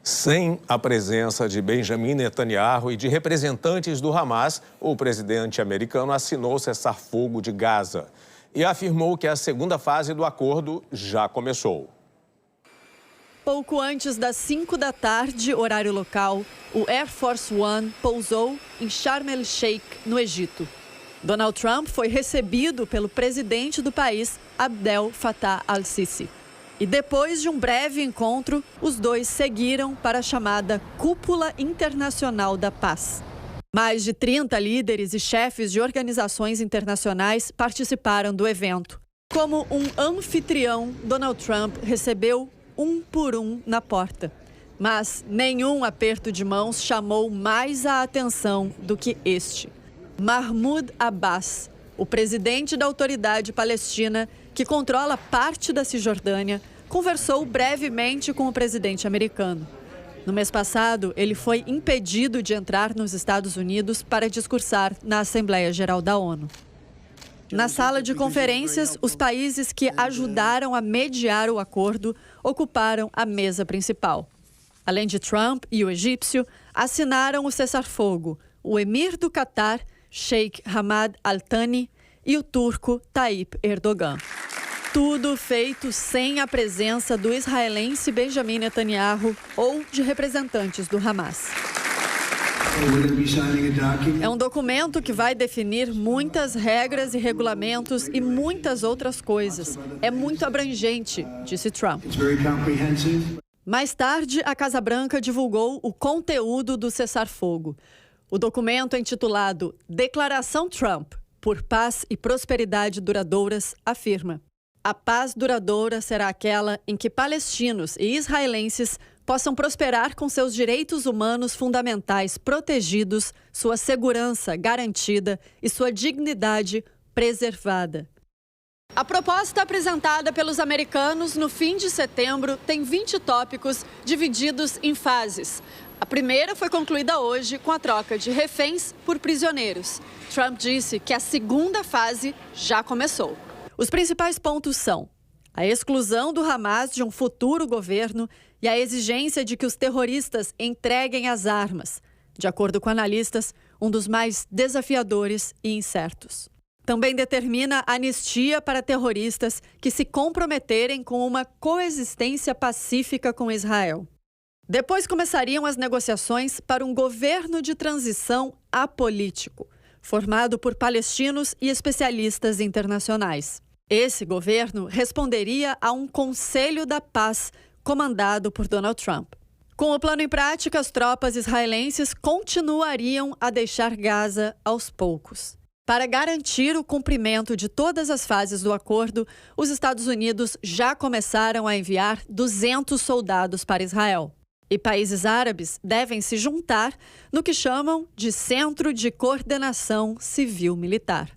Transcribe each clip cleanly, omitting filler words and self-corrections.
Sem a presença de Benjamin Netanyahu e de representantes do Hamas, o presidente americano assinou o cessar-fogo de Gaza e afirmou que a segunda fase do acordo já começou. Pouco antes das 5 da tarde, horário local, o Air Force One pousou em Sharm el-Sheikh, no Egito. Donald Trump foi recebido pelo presidente do país, Abdel Fattah al-Sisi. E depois de um breve encontro, os dois seguiram para a chamada Cúpula Internacional da Paz. Mais de 30 líderes e chefes de organizações internacionais participaram do evento. Como um anfitrião, Donald Trump recebeu um por um na porta. Mas nenhum aperto de mãos chamou mais a atenção do que este. Mahmoud Abbas, o presidente da Autoridade Palestina, que controla parte da Cisjordânia, conversou brevemente com o presidente americano. No mês passado, ele foi impedido de entrar nos Estados Unidos para discursar na Assembleia Geral da ONU. Na sala de conferências, os países que ajudaram a mediar o acordo ocuparam a mesa principal. Além de Trump e o egípcio, assinaram o cessar-fogo o emir do Catar, Sheikh Hamad Al Thani, e o turco Tayyip Erdogan. Tudo feito sem a presença do israelense Benjamin Netanyahu ou de representantes do Hamas. É um documento que vai definir muitas regras e regulamentos e muitas outras coisas. É muito abrangente, disse Trump. Mais tarde, a Casa Branca divulgou o conteúdo do cessar-fogo. O documento é intitulado Declaração Trump, por Paz e Prosperidade Duradouras, afirma: a paz duradoura será aquela em que palestinos e israelenses possam prosperar com seus direitos humanos fundamentais protegidos, sua segurança garantida e sua dignidade preservada. A proposta apresentada pelos americanos no fim de setembro tem 20 tópicos divididos em fases. A primeira foi concluída hoje com a troca de reféns por prisioneiros. Trump disse que a segunda fase já começou. Os principais pontos são a exclusão do Hamas de um futuro governo e a exigência de que os terroristas entreguem as armas, de acordo com analistas, um dos mais desafiadores e incertos. Também determina anistia para terroristas que se comprometerem com uma coexistência pacífica com Israel. Depois começariam as negociações para um governo de transição apolítico, formado por palestinos e especialistas internacionais. Esse governo responderia a um Conselho da Paz comandado por Donald Trump. Com o plano em prática, as tropas israelenses continuariam a deixar Gaza aos poucos. Para garantir o cumprimento de todas as fases do acordo, os Estados Unidos já começaram a enviar 200 soldados para Israel. E países árabes devem se juntar no que chamam de Centro de Coordenação Civil-Militar.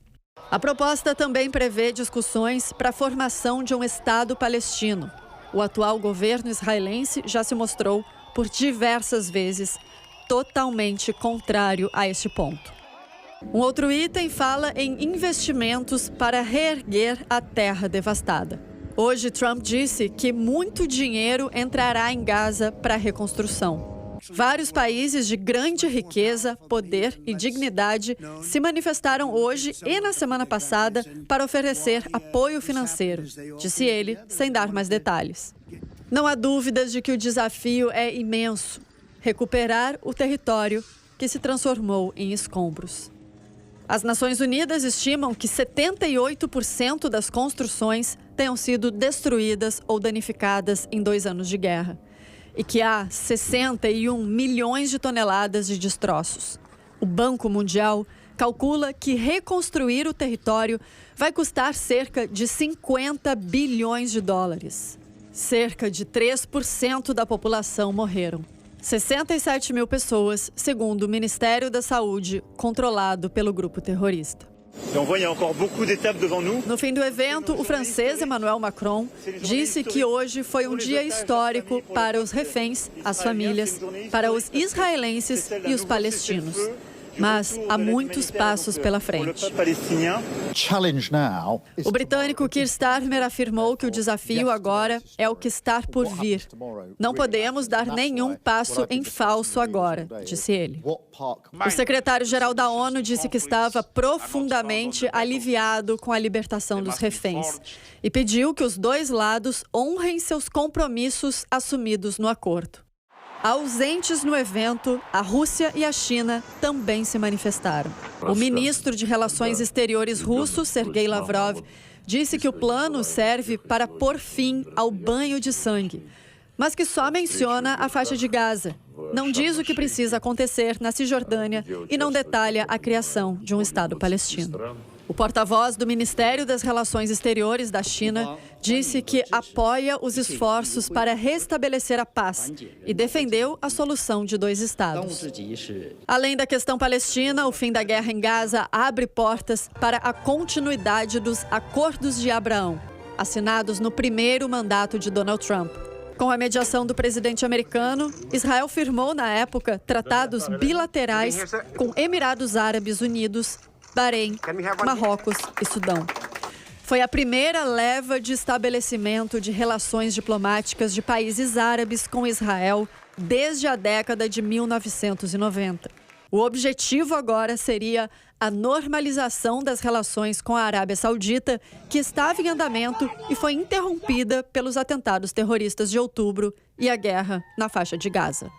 A proposta também prevê discussões para a formação de um Estado palestino. O atual governo israelense já se mostrou, por diversas vezes, totalmente contrário a este ponto. Um outro item fala em investimentos para reerguer a terra devastada. Hoje, Trump disse que muito dinheiro entrará em Gaza para a reconstrução. Vários países de grande riqueza, poder e dignidade se manifestaram hoje e na semana passada para oferecer apoio financeiro, disse ele, sem dar mais detalhes. Não há dúvidas de que o desafio é imenso: recuperar o território que se transformou em escombros. As Nações Unidas estimam que 78% das construções tenham sido destruídas ou danificadas em 2 anos de guerra e que há 61 milhões de toneladas de destroços. O Banco Mundial calcula que reconstruir o território vai custar cerca de 50 bilhões de dólares. Cerca de 3% da população morreram. 67 mil pessoas, segundo o Ministério da Saúde, controlado pelo grupo terrorista. No fim do evento, o francês Emmanuel Macron disse que hoje foi um dia histórico para os reféns, as famílias, para os israelenses e os palestinos. mas há muitos passos pela frente. O britânico Keir Starmer afirmou que o desafio agora é o que está por vir. Não podemos dar nenhum passo em falso agora, disse ele. O secretário-geral da ONU disse que estava profundamente aliviado com a libertação dos reféns e pediu que os dois lados honrem seus compromissos assumidos no acordo. Ausentes no evento, a Rússia e a China também se manifestaram. O ministro de Relações Exteriores russo, Sergei Lavrov, disse que o plano serve para pôr fim ao banho de sangue, mas que só menciona a faixa de Gaza. Não diz o que precisa acontecer na Cisjordânia e não detalha a criação de um Estado palestino. O porta-voz do Ministério das Relações Exteriores da China disse que apoia os esforços para restabelecer a paz e defendeu a solução de dois estados. Além da questão palestina, o fim da guerra em Gaza abre portas para a continuidade dos Acordos de Abraão, assinados no primeiro mandato de Donald Trump. Com a mediação do presidente americano, Israel firmou, na época, tratados bilaterais com Emirados Árabes Unidos, Bahrein, Marrocos e Sudão. Foi a primeira leva de estabelecimento de relações diplomáticas de países árabes com Israel desde a década de 1990. O objetivo agora seria a normalização das relações com a Arábia Saudita, que estava em andamento e foi interrompida pelos atentados terroristas de outubro e a guerra na faixa de Gaza.